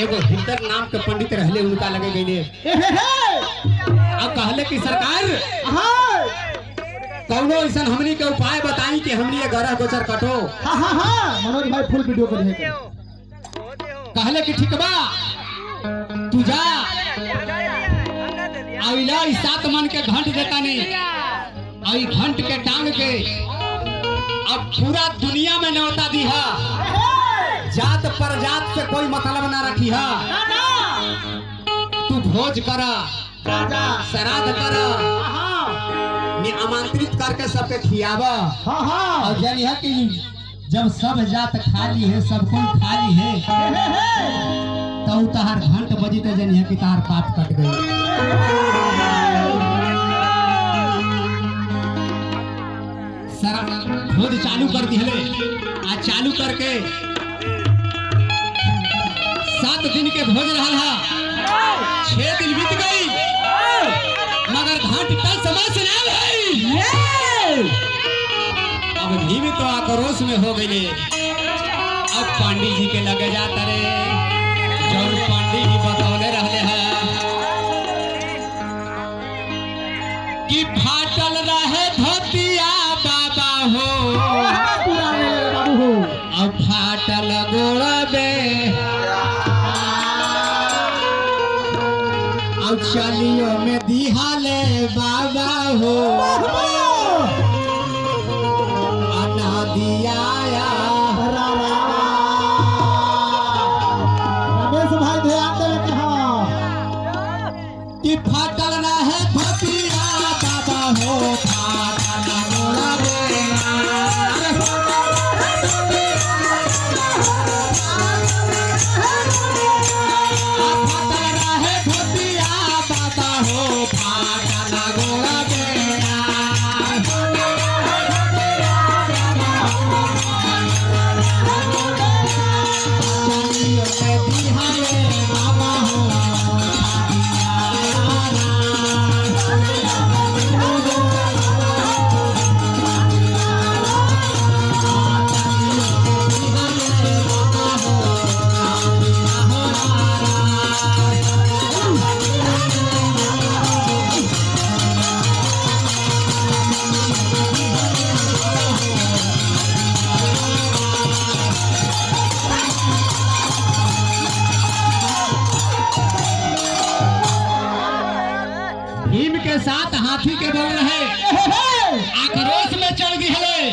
एगो हिंदर नाम के पंडित रहले उनका लगे गए अब कहले कि सरकार कौनो ऐसा हमनी के उपाय बताई कि हमनी ये गरह गोचर कटो। मनोज भाई फुल वीडियो कर रहे कहले कि ठीक बा तू जा आइला 7 मन के घंट देता नहीं आई घंट के टांग के अब पूरा दुनिया में न्योता दी है जात पर जात से कोई मतलब ना रखी है तू भोज करा श्राद्ध करा आमंत्रित करके सबके खियावा और जानी है कि जब सब जात खाली है सब कोई खाली है तो तहार घंट बजी तो जानी है कि तहार पाप कट गई। भोज चालू कर दिले आज चालू करके 7 दिन के भोज रहा 6 दिन बीत गई मगर घंट तक समझ ना गई। अब भीम तो आक्रोश में हो गए अब पंडित जी के लगे जाता रे जौन पंडित जी बतौले रहले हैं कि फाटल रहे धोतिया बाबा हो अब फाटल गोड़बे अब चलियो में दिहाले बाबा हो अना दिया रमेश भाई ध्यान दे कि फाटल रहे धोतिया बाबा हो फाटल गोड़बे भीम के साथ हाथी के बोल रहे आक्रोश में चढ़ गए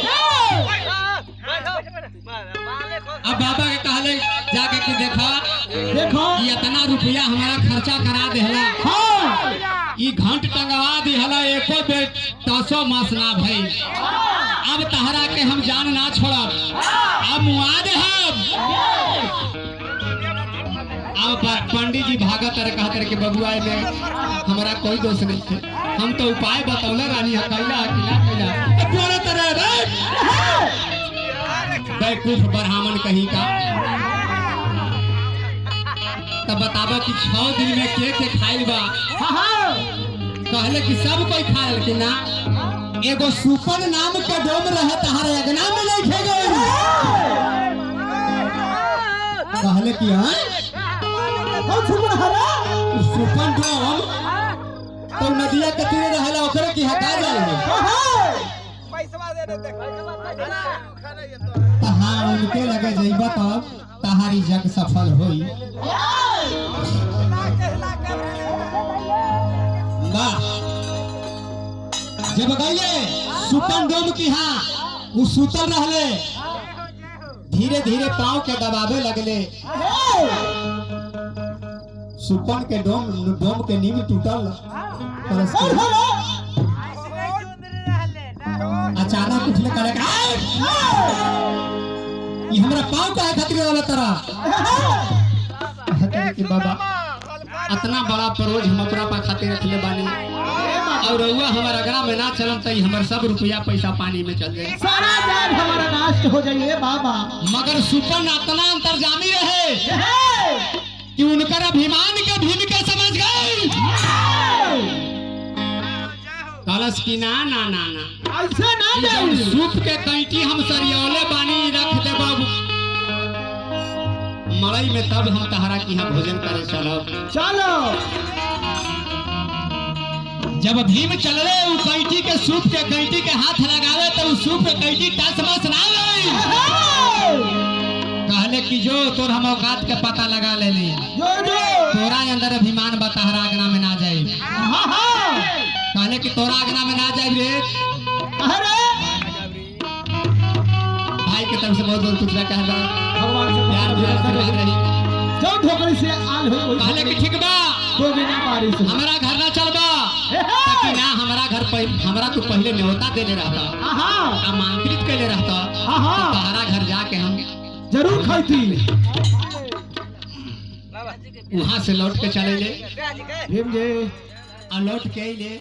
अब बाबा के कहले जाके कि देखो ये इतना रुपया हमारा खर्चा करा देहला ये घंट टंगवा दिहला एको बेर 10 मास ना भई अब तहरा के हम जान ना छोड़ब अब मुआ देहब। अब पंडित जी भागत रहे कहते के बबुआ में हमारा कोई दोष नहीं थे हम तो उपाय बतौले रानी कैला कि ना कैला बैकुंठ ब्राह्मण कहीं का तब बताबा कि 6 दिन में के खाइल बा कहले कि सब कोई खाइल कि ना एगो सुपन नाम के डोम रहे तहारे अगना में नहीं खे गए कहले कि हां सुपन डोम तो नदिया के तीरे रहला ओकरे की हटा जाए पैसा दे दे तहां उनके लगे जइबा तब तहारी जग सफल होई। जब गए सुपन डोम की हाँ वो सुतल रहले धीरे धीरे पांव के दबावे लगले सुपन के डोम के नींव टूटल अचानक उठले करे ये हमरा पांव काहे खातिर वाला तरह कि बाबा इतना बड़ा परोज हम अपना पा खातिर रखले बानी और रउआ हमारा अगना में ना चलम त हमर सब रुपया पैसा पानी में चल जाए सारा जान हमारा नाश हो जाइए बाबा। मगर सुपन इतना अंतर्जामी रहे कि उनकर अभिमान के भीम के समझ गए कलश की ना ना ना ना ऐसे ना जाइए सूप के कैंटी हम सरियौले बानी रख दे बाबू मड़ई में तब हम तहरा की यहाँ भोजन करे चलो। चलो जब भीम चल रहे उ कैंटी के सूप के कैंटी के हाथ लगावे तो उ सूप के कैंटी टस मस ना गई। कहले कि जो तोर हम औकात के पता लगा ले ली, जो तोरा अंदर अभिमान बताहरा आगना में ना जाए। कहले कि तोरा आगना में ना जाए रे। अरे भाई के तरफ से बहुत बहुत कुछ कहला, भगवान से प्यार भी आशीर्वाद रही। जो ठोकरी से आल हो कहले कि ठीक बा तो बिना बारिश हमारा घर ना चलबा, ताकि ना हमारा घर हमरा तू पहले न्योता देले रहता, आमंत्रित कैले रहता, तो तहरा घर जाके हम जरूर खाती। वहां से लौट के चले ले भीम जी और लौट के ले